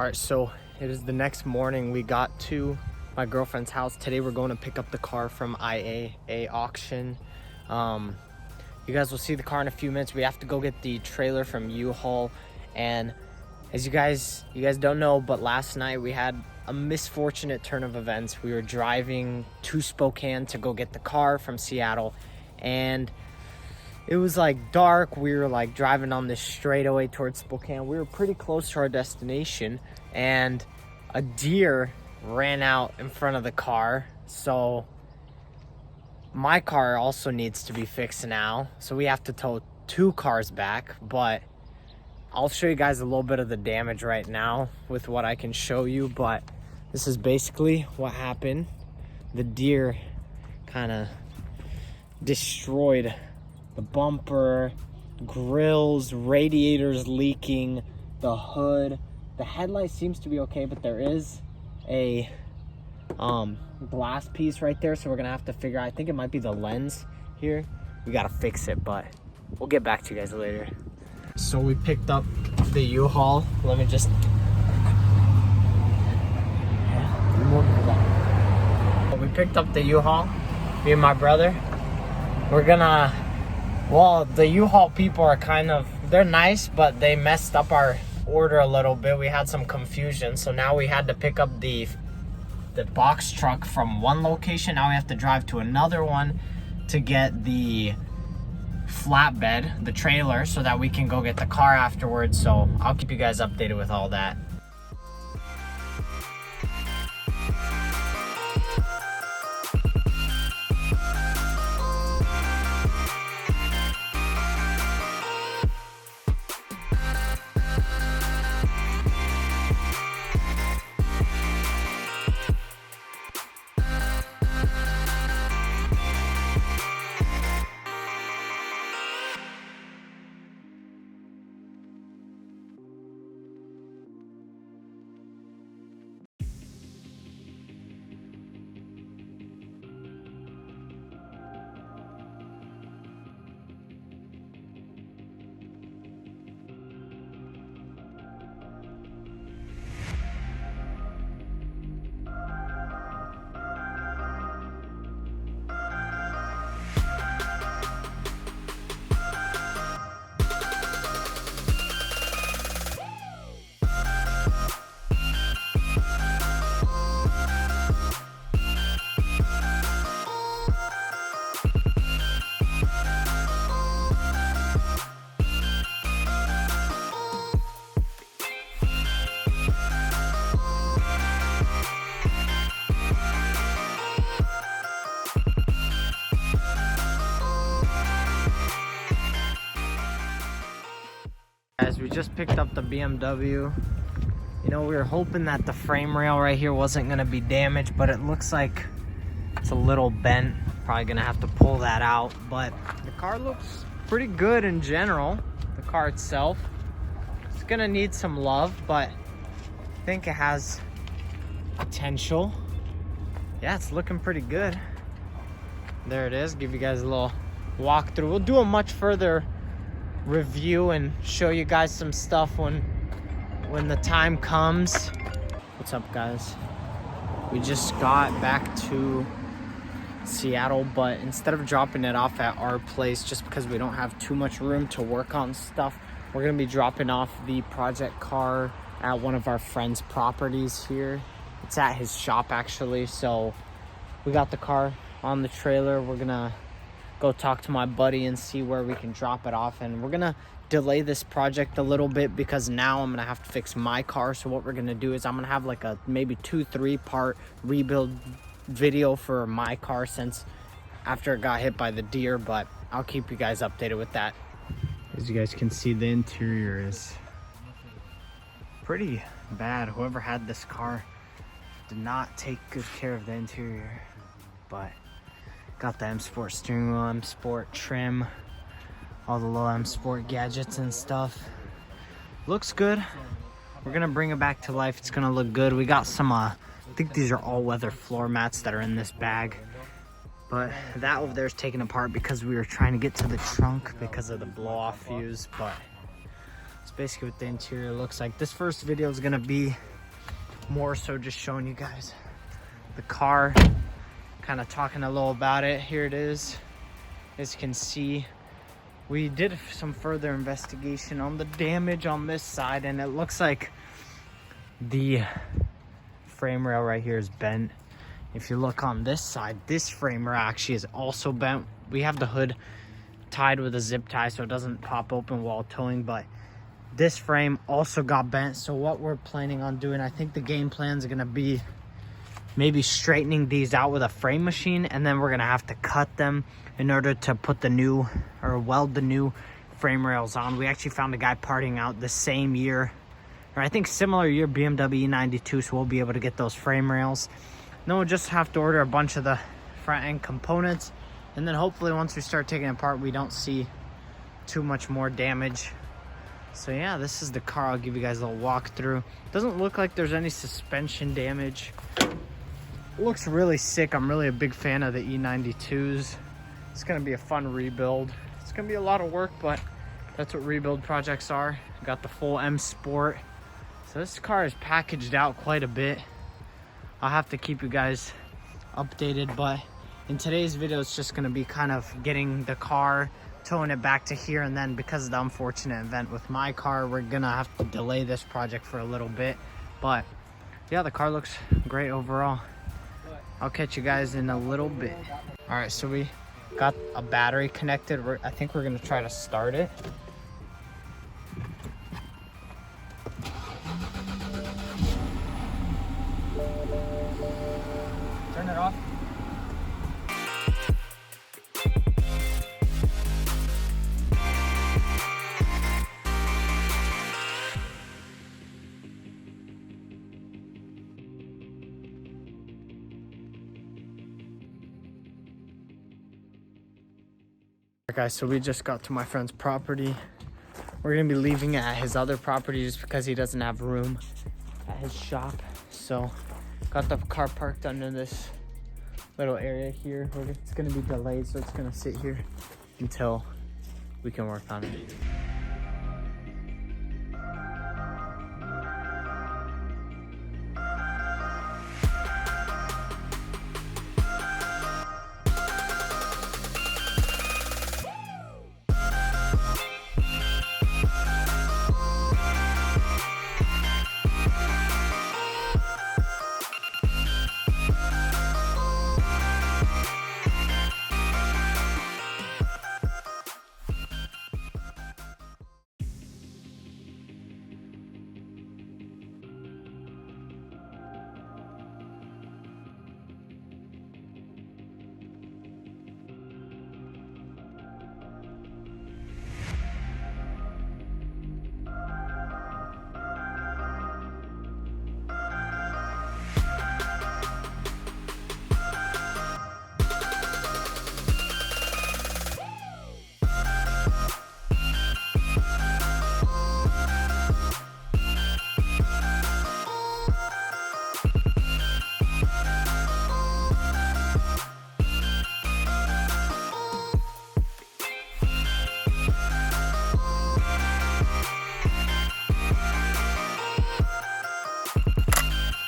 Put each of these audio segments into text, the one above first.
All right, so it is the next morning. We got to my girlfriend's house. Today we're going to pick up the car from IAA auction. You guys will see the car in a few minutes. We have to go get the trailer from U-Haul. And as you guys don't know, but last night we had a misfortunate turn of events. We were driving to Spokane to go get the car from Seattle, and it was like dark. We were like driving on this straightaway towards Spokane. We were pretty close to our destination, and a deer ran out in front of the car. So my car also needs to be fixed now. So we have to tow 2 cars back, but I'll show you guys a little bit of the damage right now with what I can show you. But this is basically what happened. The deer kind of destroyed the bumper, grills, radiators leaking, the hood. The headlight seems to be okay, but there is a glass piece right there, so we're gonna have to figure out, I think it might be the lens here. We gotta fix it, but we'll get back to you guys later. So we picked up the U-Haul. Let me just we picked up the U-Haul, me and my brother. We're gonna, well, the U-Haul people are they're nice, but they messed up our order a little bit. We had some confusion, so now we had to pick up the box truck from one location. Now we have to drive to another one to get the flatbed, the trailer, so that we can go get the car afterwards. So I'll keep you guys updated with all that. Guys, we just picked up the BMW. You know, we were hoping that the frame rail right here wasn't gonna be damaged, but it looks like it's a little bent. Probably gonna have to pull that out, but the car looks pretty good in general. The car itself, it's gonna need some love, but I think it has potential. Yeah, it's looking pretty good. There it is. Give you guys a little walkthrough. We'll do a much further review and show you guys some stuff when the time comes. What's up, guys? We just got back to Seattle, but instead of dropping it off at our place, just because we don't have too much room to work on stuff, we're gonna be dropping off the project car at one of our friends' properties here. It's at his shop, actually. So we got the car on the trailer. We're gonna go talk to my buddy and see where we can drop it off, and we're gonna delay this project a little bit because now I'm gonna have to fix my car. So what we're gonna do is I'm gonna have like a maybe 2-3 part rebuild video for my car, since after it got hit by the deer, but I'll keep you guys updated with that. As you guys can see, the interior is pretty bad. Whoever had this car did not take good care of the interior, but got the M Sport steering wheel, M Sport trim, all the little M Sport gadgets and stuff. Looks good. We're gonna bring it back to life. It's gonna look good. We got some, I think these are all-weather floor mats that are in this bag. But that over there is taken apart because we were trying to get to the trunk because of the blow-off fuse. But it's basically what the interior looks like. This first video is gonna be more so just showing you guys the car, kind of talking a little about it. Here it is. As you can see, we did some further investigation on the damage on this side, and it looks like the frame rail right here is bent. If you look on this side, this frame rail actually is also bent. We have the hood tied with a zip tie so it doesn't pop open while towing, but this frame also got bent. So what we're planning on doing, I think the game plans are gonna be maybe straightening these out with a frame machine, and then we're gonna have to cut them in order to put the new, or weld the new frame rails on. We actually found a guy parting out the same year, or I think similar year, BMW E92, so we'll be able to get those frame rails. Then we'll just have to order a bunch of the front end components, and then hopefully once we start taking it apart, we don't see too much more damage. So yeah, this is the car. I'll give you guys a little walkthrough. Doesn't look like there's any suspension damage. Looks really sick. I'm really a big fan of the E92s. It's gonna be a fun rebuild. It's gonna be a lot of work, but that's what rebuild projects are. Got the full M Sport. So this car is packaged out quite a bit. I'll have to keep you guys updated, but in today's video, it's just gonna be kind of getting the car, towing it back to here, and then because of the unfortunate event with my car, we're gonna have to delay this project for a little bit. But yeah, the car looks great overall. I'll catch you guys in a little bit. All right, so we got a battery connected. I think we're gonna try to start it. Turn it off. Guys, so we just got to my friend's property. We're gonna be leaving it at his other property just because he doesn't have room at his shop. So got the car parked under this little area here. It's gonna be delayed, so it's gonna sit here until we can work on it.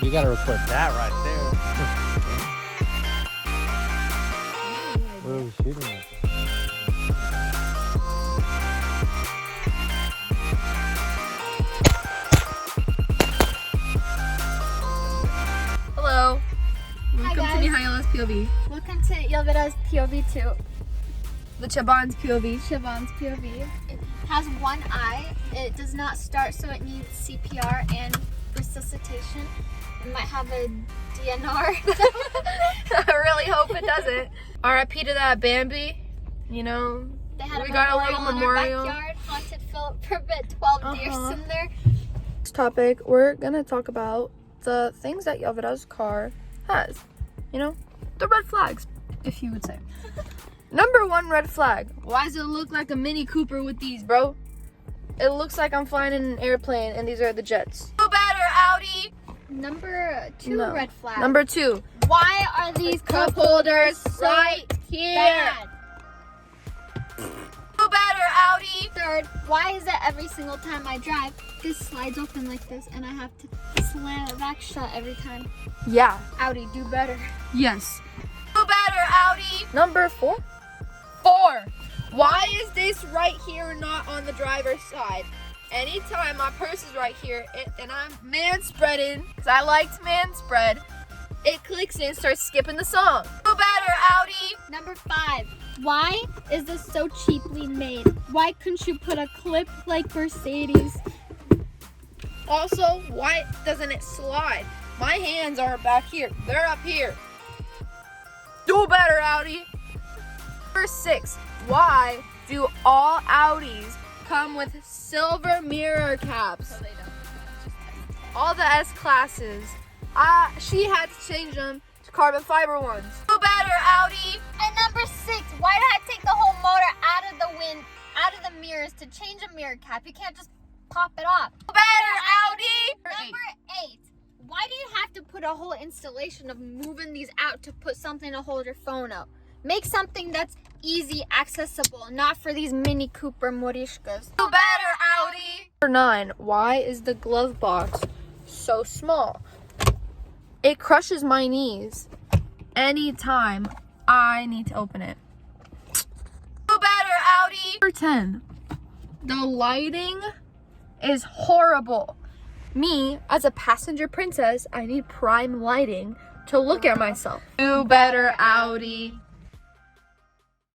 You gotta record that right there. Where are we shooting at? Hello. Welcome to Mihaila's POV. Welcome to Yelvida's POV 2. The Chaban's POV. Siobhan's POV. It has one eye. It does not start, so it needs CPR and resuscitation. It might have a DNR. I really hope it doesn't. RIP to that Bambi. You know, They had we got a little memorial. In our backyard, haunted Philip for a bit, 12 deers in there. This topic, we're gonna talk about the things that Yelvida's car has. You know, the red flags, if you would say. Number one red flag. Why does it look like a Mini Cooper with these, bro? It looks like I'm flying in an airplane and these are the jets. No better, Audi! Number 2 red flag. Number 2. Why are these cup holders right here? bad? No better, Audi. Third, why is it every single time I drive, this slides open like this and I have to slam it back shut every time? Yeah. Audi, do better. Yes. Do better, Audi. Number 4. 4. Why is this right here not on the driver's side? Anytime my purse is right here and I'm man-spreading, because I like to man-spread, it clicks in and starts skipping the song. Do better, Audi. Number 5, why is this so cheaply made? Why couldn't you put a clip like Mercedes? Also, why doesn't it slide? My hands are back here. They're up here. Do better, Audi. Number 6, why do all Audis come with silver mirror caps? All the S classes. She had to change them to carbon fiber ones. Do better, Audi. And number 6, why did I take the whole motor out of the mirrors to change a mirror cap? You can't just pop it off. Do better, Audi. Number 8, why do you have to put a whole installation of moving these out to put something to hold your phone up? Make something that's easy accessible, not for these Mini Cooper Morishkas. Do better, Audi. Number 9, why is the glove box so small? It crushes my knees anytime I need to open it. Do better, Audi. Number 10, the lighting is horrible. Me, as a passenger princess, I need prime lighting to look at myself. Do better, Audi.